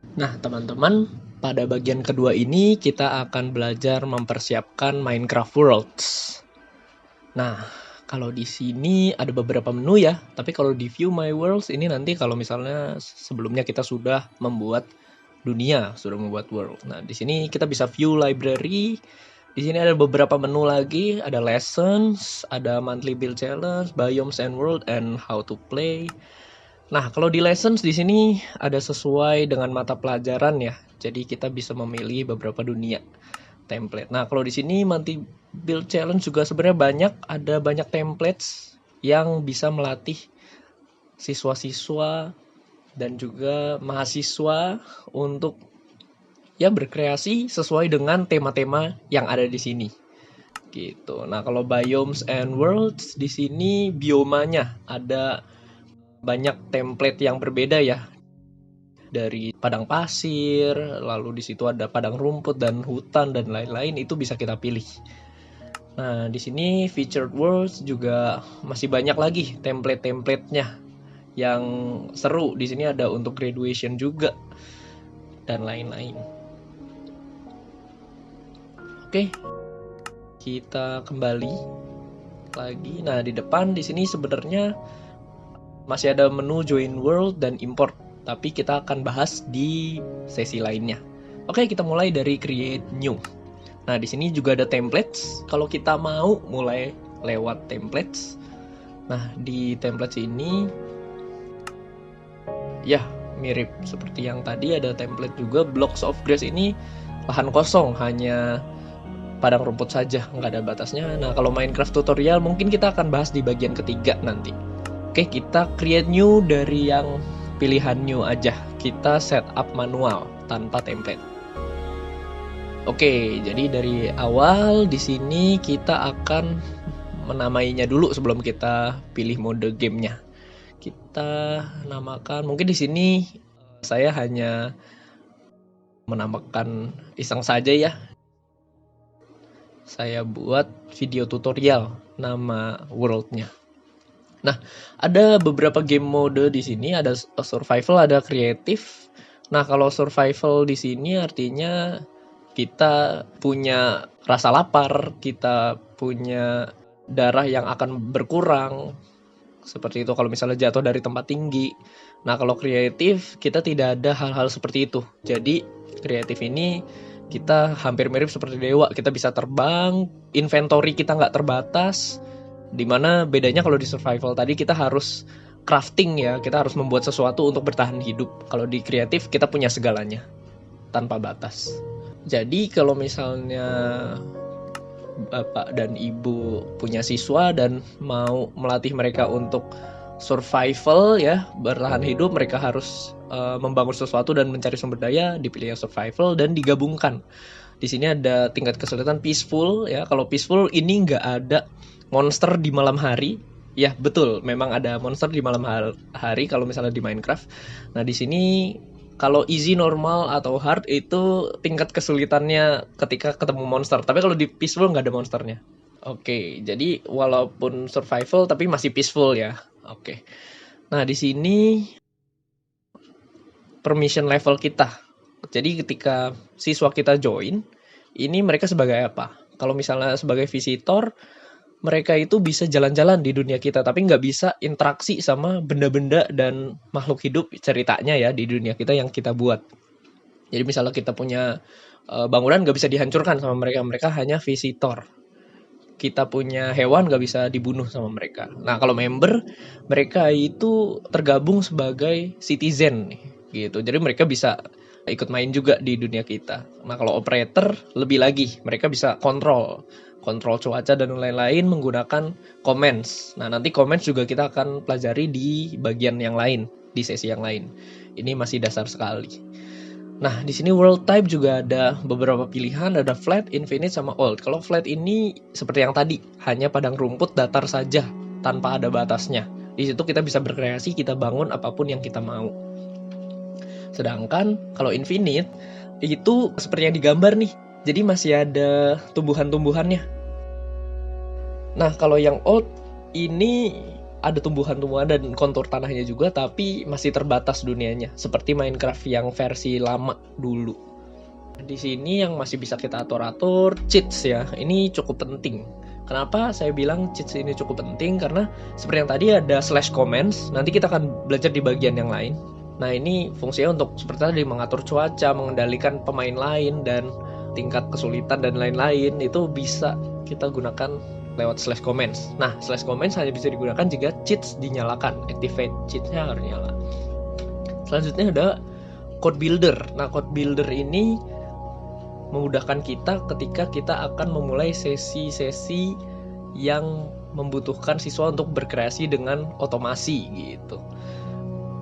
Nah, teman-teman, pada bagian kedua ini kita akan belajar mempersiapkan Minecraft Worlds. Nah, kalau di sini ada beberapa menu ya, tapi kalau di View My Worlds ini nanti kalau misalnya sebelumnya kita sudah membuat dunia, sudah membuat world. Nah, di sini kita bisa view library. Di sini ada beberapa menu lagi, ada lessons, ada monthly build challenge, biomes and world, and how to play. Nah, kalau di lessons di sini ada sesuai dengan mata pelajaran ya. Jadi kita bisa memilih beberapa dunia template. Nah, kalau di sini monthly build challenge juga sebenarnya banyak, ada banyak templates yang bisa melatih siswa-siswa dan juga mahasiswa untuk ya berkreasi sesuai dengan tema-tema yang ada di sini. Gitu. Nah, kalau biomes and worlds di sini biomanya ada banyak template yang berbeda ya. Dari padang pasir, lalu di situ ada padang rumput dan hutan dan lain-lain, itu bisa kita pilih. Nah, di sini featured worlds juga masih banyak lagi template-templatenya yang seru. Di sini ada untuk graduation juga dan lain-lain. Oke, kita kembali lagi. Nah, di depan di sini sebenarnya masih ada menu join world dan import, tapi kita akan bahas di sesi lainnya. Oke, kita mulai dari create new. Nah, di sini juga ada templates. Kalau kita mau mulai lewat templates. Nah, di templates ini ya mirip seperti yang tadi, ada template juga. Blocks of grass ini lahan kosong, hanya padang rumput saja, nggak ada batasnya. Nah, kalau Minecraft tutorial mungkin kita akan bahas di bagian ketiga nanti. Oke, kita create new dari yang pilihan new aja. Kita setup manual tanpa template. Oke, jadi dari awal di sini kita akan menamainya dulu sebelum kita pilih mode gamenya. Kita namakan, mungkin di sini saya hanya menamakan iseng saja ya. Saya buat video tutorial nama worldnya. Nah, ada beberapa game mode di sini, ada survival, ada kreatif. Nah, kalau survival di sini artinya kita punya rasa lapar, kita punya darah yang akan berkurang. Seperti itu kalau misalnya jatuh dari tempat tinggi. Nah, kalau kreatif kita tidak ada hal-hal seperti itu. Jadi, kreatif ini kita hampir mirip seperti dewa. Kita bisa terbang, inventory kita nggak terbatas. Dimana bedanya kalau di survival tadi kita harus crafting ya, kita harus membuat sesuatu untuk bertahan hidup. Kalau di kreatif kita punya segalanya tanpa batas. Jadi kalau misalnya bapak dan ibu punya siswa dan mau melatih mereka untuk survival ya, bertahan hidup, mereka harus membangun sesuatu dan mencari sumber daya, dipilih yang survival dan digabungkan. Di sini ada tingkat kesulitan peaceful ya. Kalau peaceful ini nggak ada monster di malam hari. Ya betul, memang ada monster di malam hari kalau misalnya di Minecraft. Nah di sini kalau easy, normal, atau hard itu tingkat kesulitannya ketika ketemu monster. Tapi kalau di peaceful nggak ada monsternya. Oke, jadi walaupun survival tapi masih peaceful ya. Oke. Nah di sini permission level kita. Jadi ketika siswa kita join, ini mereka sebagai apa? Kalau misalnya sebagai visitor, mereka itu bisa jalan-jalan di dunia kita, tapi nggak bisa interaksi sama benda-benda dan makhluk hidup ceritanya ya di dunia kita yang kita buat. Jadi misalnya kita punya bangunan nggak bisa dihancurkan sama mereka, mereka hanya visitor. Kita punya hewan nggak bisa dibunuh sama mereka. Nah kalau member, mereka itu tergabung sebagai citizen nih, gitu. Jadi mereka bisa ikut main juga di dunia kita. Nah kalau operator lebih lagi, mereka bisa kontrol cuaca dan lain-lain menggunakan comments. Nah nanti comments juga kita akan pelajari di bagian yang lain, di sesi yang lain. Ini masih dasar sekali. Nah di sini world type juga ada beberapa pilihan, ada flat, infinite, sama old. Kalau flat ini seperti yang tadi, hanya padang rumput datar saja tanpa ada batasnya. Di situ kita bisa berkreasi, kita bangun apapun yang kita mau. Sedangkan kalau infinite itu seperti yang digambar nih, jadi masih ada tumbuhan-tumbuhannya. Nah kalau yang old ini ada tumbuhan-tumbuhan dan kontur tanahnya juga, tapi masih terbatas dunianya, seperti Minecraft yang versi lama dulu. Di sini yang masih bisa kita atur-atur, cheats ya, ini cukup penting. Kenapa saya bilang cheats ini cukup penting? Karena seperti yang tadi ada slash comments, nanti kita akan belajar di bagian yang lain. Nah ini fungsinya untuk seperti tadi mengatur cuaca, mengendalikan pemain lain, dan tingkat kesulitan dan lain-lain, itu bisa kita gunakan lewat slash comments. Nah, slash comments hanya bisa digunakan jika cheats dinyalakan, activate cheatsnya harus nyala. Selanjutnya ada code builder. Nah, code builder ini memudahkan kita ketika kita akan memulai sesi-sesi yang membutuhkan siswa untuk berkreasi dengan otomasi gitu.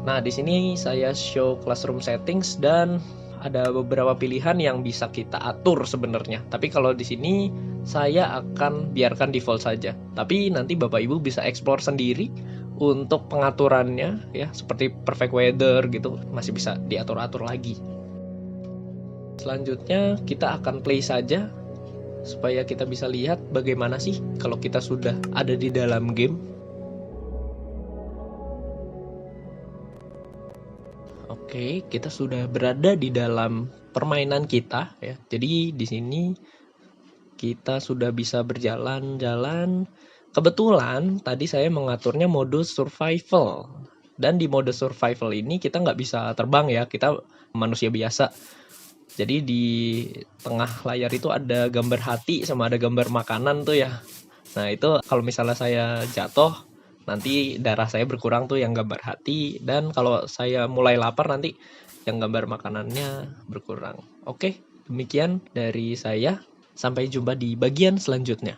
Nah, di sini saya show classroom settings dan ada beberapa pilihan yang bisa kita atur sebenarnya. Tapi kalau di sini saya akan biarkan default saja. Tapi nanti Bapak Ibu bisa explore sendiri untuk pengaturannya ya, seperti perfect weather gitu masih bisa diatur-atur lagi. Selanjutnya kita akan play saja supaya kita bisa lihat bagaimana sih kalau kita sudah ada di dalam game. Oke, kita sudah berada di dalam permainan kita ya. Jadi di sini kita sudah bisa berjalan-jalan. Kebetulan tadi saya mengaturnya mode survival. Dan di mode survival ini kita nggak bisa terbang ya, kita manusia biasa. Jadi di tengah layar itu ada gambar hati sama ada gambar makanan tuh ya. Nah itu kalau misalnya saya jatuh, nanti darah saya berkurang tuh yang gambar hati, dan kalau saya mulai lapar nanti yang gambar makanannya berkurang. Oke, demikian dari saya. Sampai jumpa di bagian selanjutnya.